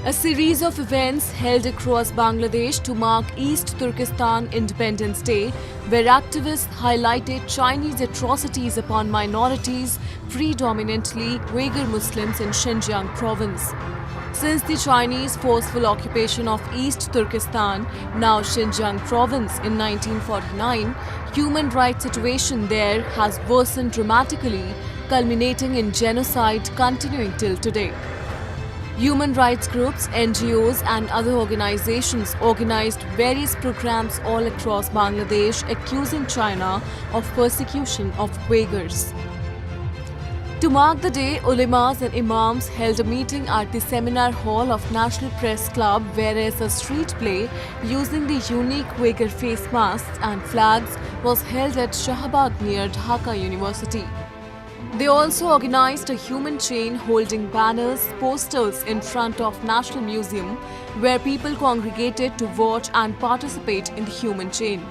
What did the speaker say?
A series of events held across Bangladesh to mark East Turkestan Independence Day, where activists highlighted Chinese atrocities upon minorities, predominantly Uyghur Muslims in Xinjiang province. Since the Chinese forceful occupation of East Turkestan, now Xinjiang province, in 1949, human rights situation there has worsened dramatically, culminating in genocide continuing till today. Human rights groups, NGOs and other organizations organized various programs all across Bangladesh accusing China of persecution of Uyghurs. To mark the day, ulemas and imams held a meeting at the seminar hall of National Press Club, whereas a street play using the unique Uyghur face masks and flags was held at Shahabad near Dhaka University. They also organized a human chain holding banners, posters in front of National Museum, where people congregated to watch and participate in the human chain.